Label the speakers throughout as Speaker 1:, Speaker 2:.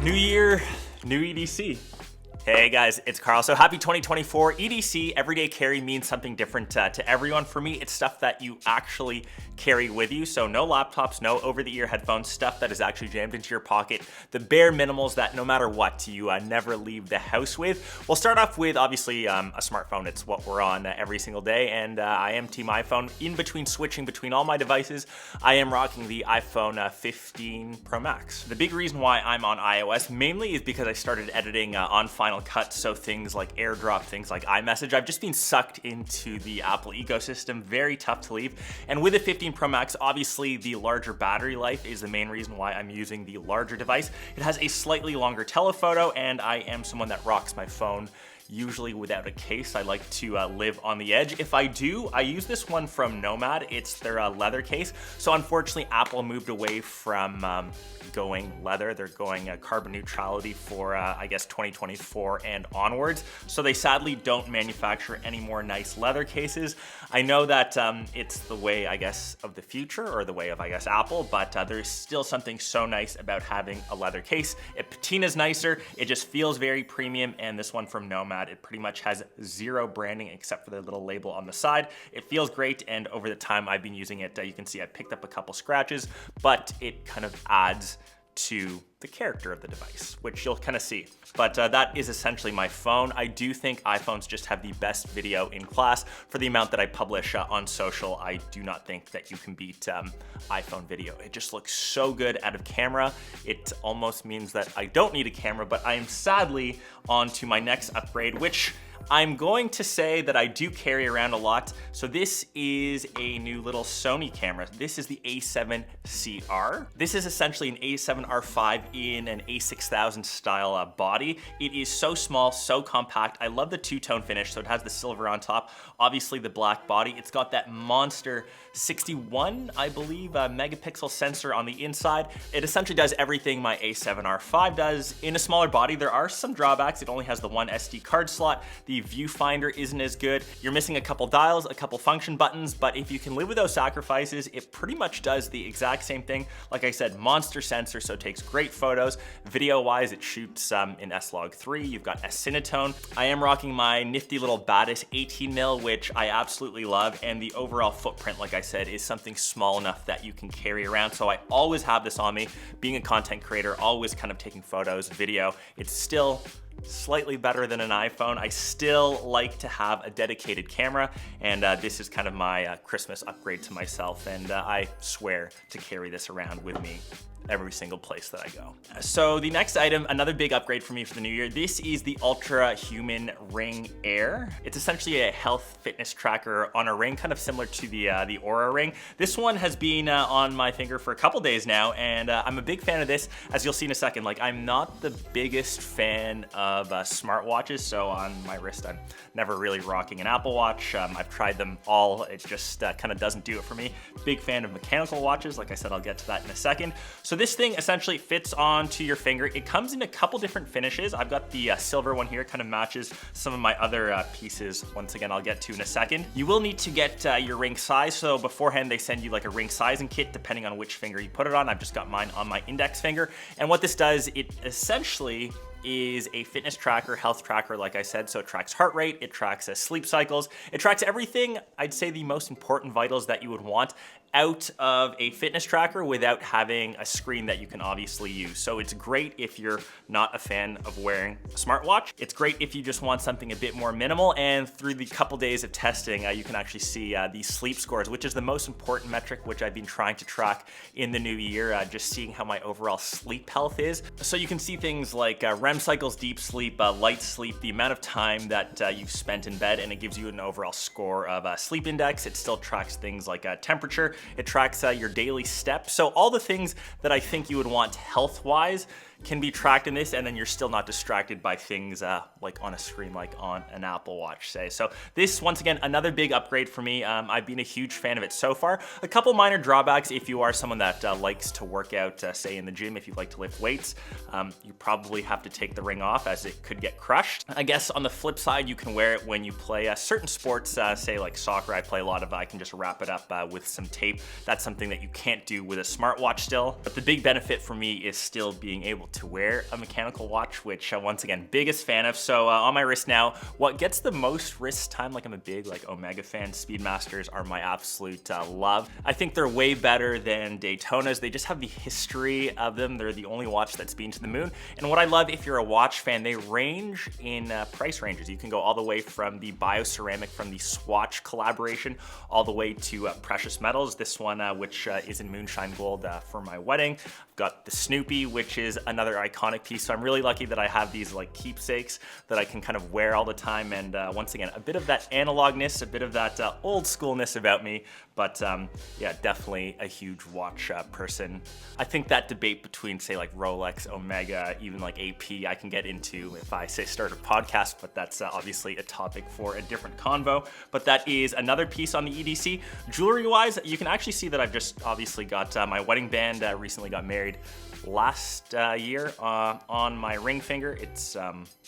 Speaker 1: New year, new EDC. Hey guys, it's Karl. So happy 2024. EDC, everyday carry, means something different to everyone. For me, it's stuff that you actually carry with you. So no laptops, no over-the-ear headphones, stuff that is actually jammed into your pocket. The bare minimals that no matter what, you never leave the house with. We'll start off with, obviously, a smartphone. It's what we're on every single day, and I am Team iPhone. In between switching between all my devices, I am rocking the iPhone 15 Pro Max. The big reason why I'm on iOS mainly is because I started editing on Final Cut, so things like AirDrop, things like iMessage. I've just been sucked into the Apple ecosystem, very tough to leave. And with the 15 Pro Max, obviously the larger battery life is the main reason why I'm using the larger device. It has a slightly longer telephoto, and I am someone that rocks my phone usually without a case. I like to live on the edge. If I do, I use this one from Nomad. It's their leather case. So unfortunately, Apple moved away from going leather. They're going carbon neutrality for, I guess, 2024 and onwards. So they sadly don't manufacture any more nice leather cases. I know that it's the way, I guess, of the future, or the way of, I guess, Apple, but there's still something so nice about having a leather case. It patina's nicer. It just feels very premium. And this one from Nomad, it pretty much has zero branding except for the little label on the side. It feels great, and over the time I've been using it, you can see I picked up a couple scratches, but it kind of adds to the character of the device, which you'll kind of see. But that is essentially my phone. I do think iPhones just have the best video in class. For the amount that I publish on social, I do not think that you can beat iPhone video. It just looks so good out of camera. It almost means that I don't need a camera, but I am sadly on to my next upgrade, which I'm going to say that I do carry around a lot. So this is a new little Sony camera. This is the A7CR. This is essentially an A7R5 in an A6000 style body. It is so small, so compact. I love the two-tone finish. So it has the silver on top, obviously the black body. It's got that monster 61, I believe, megapixel sensor on the inside. It essentially does everything my A7R5 does in a smaller body. There are some drawbacks. It only has the one SD card slot. The viewfinder isn't as good. You're missing a couple dials, a couple function buttons, but if you can live with those sacrifices, it pretty much does the exact same thing. Like I said, monster sensor, so it takes great photos. Video-wise, it shoots in S-Log3. You've got S-Cinetone. I am rocking my nifty little Batis 18mm, which I absolutely love, and the overall footprint, like I said, is something small enough that you can carry around. So I always have this on me. Being a content creator, always kind of taking photos, video. It's still slightly better than an iPhone. I still like to have a dedicated camera, and this is kind of my Christmas upgrade to myself, and I swear to carry this around with me every single place that I go. So the next item, another big upgrade for me for the new year, this is the Ultra Human Ring Air. It's essentially a health fitness tracker on a ring, kind of similar to the Oura Ring. This one has been on my finger for a couple days now, and I'm a big fan of this, as you'll see in a second. Like, I'm not the biggest fan of smartwatches, so on my wrist, I'm never really rocking an Apple Watch. I've tried them all. It just kind of doesn't do it for me. Big fan of mechanical watches. Like I said, I'll get to that in a second. So this thing essentially fits onto your finger. It comes in a couple different finishes. I've got the silver one here, kind of matches some of my other pieces. Once again, I'll get to in a second. You will need to get your ring size. So beforehand, they send you like a ring sizing kit, depending on which finger you put it on. I've just got mine on my index finger. And what this does, it essentially is a fitness tracker, health tracker, like I said. So it tracks heart rate, it tracks sleep cycles, it tracks everything, I'd say the most important vitals that you would want out of a fitness tracker without having a screen that you can obviously use. So it's great if you're not a fan of wearing a smartwatch. It's great if you just want something a bit more minimal, and through the couple days of testing, you can actually see the sleep scores, which is the most important metric which I've been trying to track in the new year, just seeing how my overall sleep health is. So you can see things like REM cycles, deep sleep, light sleep, the amount of time that you've spent in bed, and it gives you an overall score of sleep index. It still tracks things like temperature. It tracks your daily steps. So all the things that I think you would want health-wise can be tracked in this, and then you're still not distracted by things like on a screen, like on an Apple Watch, say. So this, once again, another big upgrade for me. I've been a huge fan of it so far. A couple minor drawbacks if you are someone that likes to work out, say in the gym, if you like to lift weights, you probably have to take the ring off, as it could get crushed. I guess on the flip side, you can wear it when you play certain sports, say like soccer. I play a lot of, I can just wrap it up with some tape sleep. That's something that you can't do with a smartwatch still. But the big benefit for me is still being able to wear a mechanical watch, which once again, biggest fan of. So on my wrist now, what gets the most wrist time, like I'm a big like Omega fan, Speedmasters are my absolute love. I think they're way better than Daytonas. They just have the history of them. They're the only watch that's been to the moon. And what I love, if you're a watch fan, they range in price ranges. You can go all the way from the bioceramic from the Swatch collaboration all the way to precious metals. This one, which is in moonshine gold for my wedding. I've got the Snoopy, which is another iconic piece. So I'm really lucky that I have these like keepsakes that I can kind of wear all the time. And once again, a bit of that analogness, a bit of that old schoolness about me. But yeah, definitely a huge watch person. I think that debate between say like Rolex, Omega, even like AP, I can get into if I say start a podcast, but that's obviously a topic for a different convo. But that is another piece on the EDC. Jewelry wise, you can actually see that I've just obviously got my wedding band, recently got married last year on my ring finger. It's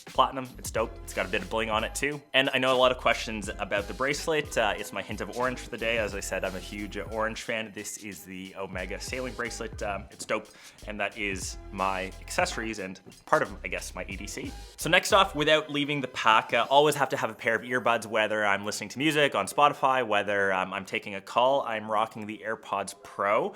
Speaker 1: platinum, it's dope. It's got a bit of bling on it too. And I know a lot of questions about the bracelet. It's my hint of orange for the day. As I said, I'm a huge orange fan. This is the Omega sailing bracelet. It's dope. And that is my accessories and part of, I guess, my EDC. So next off, without leaving the pack, always have to have a pair of earbuds, whether I'm listening to music on Spotify, whether I'm taking a call. I'm rocking the AirPods Pro.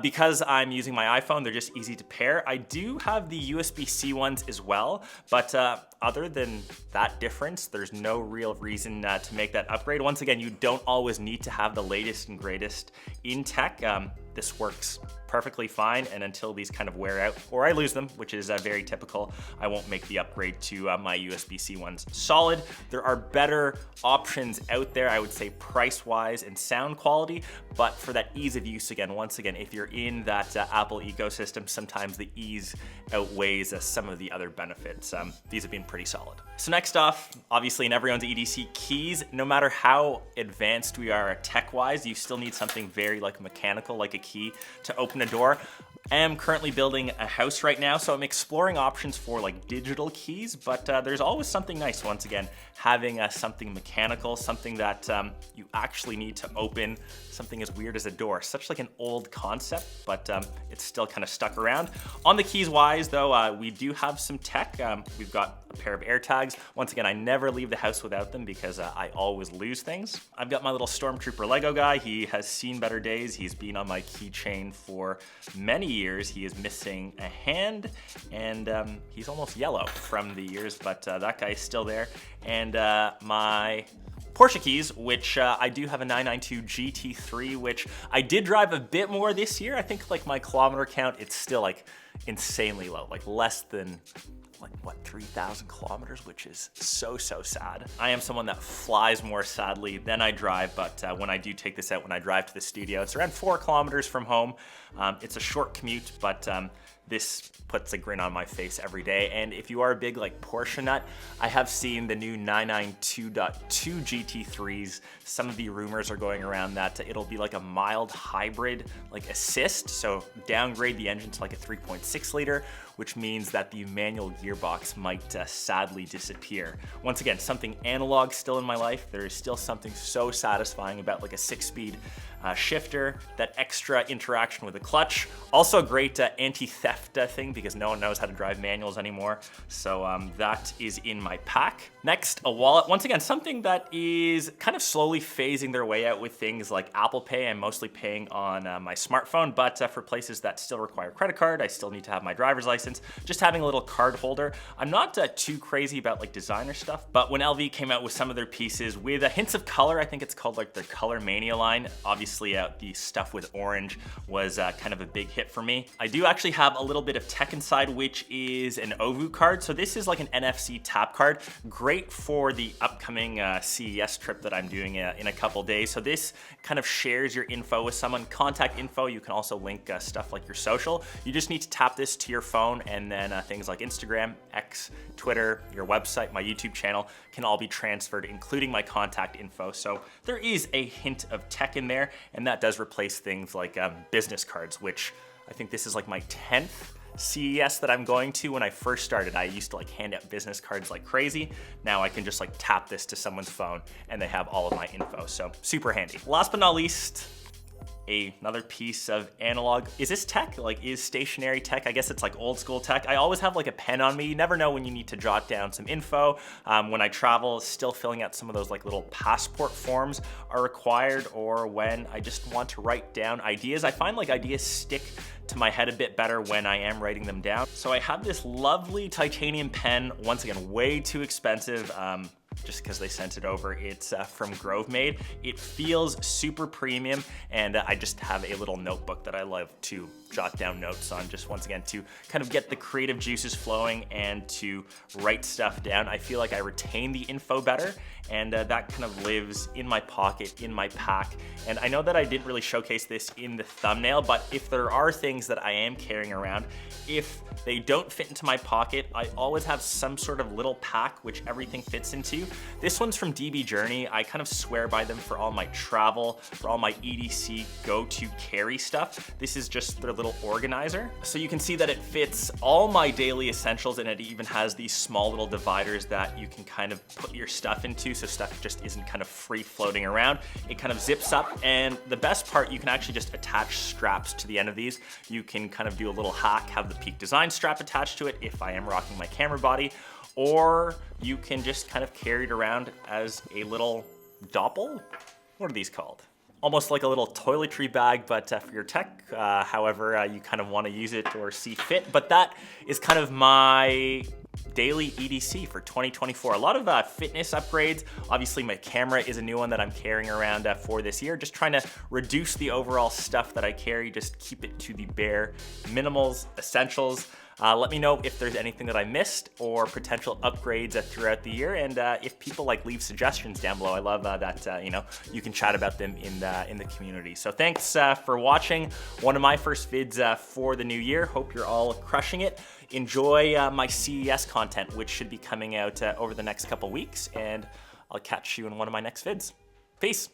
Speaker 1: Because I'm using my iPhone, they're just easy to pair. I do have the USB-C ones as well, but other than that difference, there's no real reason to make that upgrade. Once again, you don't always need to have the latest and greatest in tech. This works perfectly fine, and until these kind of wear out or I lose them, which is very typical, I won't make the upgrade to my USB-C ones solid. There are better options out there, I would say price-wise and sound quality, but for that ease of use, again, once again, if you're in that Apple ecosystem, sometimes the ease outweighs some of the other benefits. These have been pretty solid. So next off, obviously in everyone's EDC, keys. No matter how advanced we are tech-wise, you still need something very like mechanical, like a key to open a door. I am currently building a house right now, so I'm exploring options for like digital keys, but there's always something nice, once again, having something mechanical, something that you actually need to open, something as weird as a door. Such like an old concept, but it's still kind of stuck around. On the keys wise though, we do have some tech. We've got a pair of AirTags. Once again, I never leave the house without them because I always lose things. I've got my little Stormtrooper Lego guy. He has seen better days. He's been on my keychain for many years. He is missing a hand and he's almost yellow from the years, but that guy is still there. And my Porsche Keys, which I do have a 992 GT3, which I did drive a bit more this year. I think like my kilometer count, it's still like insanely low, like less than like what, 3,000 kilometers, which is so sad. I am someone that flies more sadly than I drive, but when I do take this out, when I drive to the studio, it's around 4 kilometers from home. It's a short commute, but this puts a grin on my face every day. And if you are a big like Porsche nut, I have seen the new 992.2 GT3s. Some of the rumors are going around that it'll be like a mild hybrid, like assist. So downgrade the engine to like a 3.6 liter, which means that the manual gearbox might sadly disappear. Once again, something analog still in my life. There is still something so satisfying about like a 6-speed shifter, that extra interaction with the clutch. Also a great anti-theft thing because no one knows how to drive manuals anymore. So that is in my pack. Next, a wallet. Once again, something that is kind of slowly phasing their way out with things like Apple Pay. I'm mostly paying on my smartphone, but for places that still require credit card, I still need to have my driver's license. Just having a little card holder. I'm not too crazy about like designer stuff, but when LV came out with some of their pieces with hints of color, I think it's called like their Color Mania line. Obviously the stuff with orange was kind of a big hit for me. I do actually have a little bit of tech inside, which is an OVU card. So this is like an NFC tap card. Great for the upcoming CES trip that I'm doing in a couple days. So this kind of shares your info with someone, contact info. You can also link stuff like your social. You just need to tap this to your phone, and then things like Instagram, X, Twitter, your website, my YouTube channel can all be transferred, including my contact info. So there is a hint of tech in there, and that does replace things like business cards, which I think this is like my 10th CES that I'm going to. When I first started, I used to like hand out business cards like crazy. Now I can just like tap this to someone's phone and they have all of my info. So super handy. Last but not least, another piece of analog. Is this tech? Like, is stationary tech? I guess it's like old school tech. I always have like a pen on me. You never know when you need to jot down some info. When I travel, still filling out some of those like little passport forms are required, or when I just want to write down ideas. I find like ideas stick to my head a bit better when I am writing them down. So I have this lovely titanium pen, once again, way too expensive. Just because they sent it over. It's from Grovemade. It feels super premium, and I just have a little notebook that I love to jot down notes on, just once again to kind of get the creative juices flowing and to write stuff down. I feel like I retain the info better, and that kind of lives in my pocket, in my pack. And I know that I didn't really showcase this in the thumbnail, but if there are things that I am carrying around, if they don't fit into my pocket, I always have some sort of little pack which everything fits into. This one's from DB Journey. I kind of swear by them for all my travel, for all my EDC go-to carry stuff. This is just their little organizer. So you can see that it fits all my daily essentials, and it even has these small little dividers that you can kind of put your stuff into, so stuff just isn't kind of free floating around. It kind of zips up, and the best part, you can actually just attach straps to the end of these. You can kind of do a little hack, have the Peak Design strap attached to it if I am rocking my camera body, or you can just kind of carry it around as a little doppel. What are these called? Almost like a little toiletry bag, but for your tech, however you kind of want to use it or see fit. But that is kind of my daily EDC for 2024. A lot of fitness upgrades. Obviously my camera is a new one that I'm carrying around for this year. Just trying to reduce the overall stuff that I carry, just keep it to the bare minimals, essentials. Let me know if there's anything that I missed or potential upgrades throughout the year, and if people like leave suggestions down below. I love that you know, you can chat about them in the community. So thanks for watching one of my first vids for the new year. Hope you're all crushing it. Enjoy my CES content, which should be coming out over the next couple weeks, and I'll catch you in one of my next vids. Peace.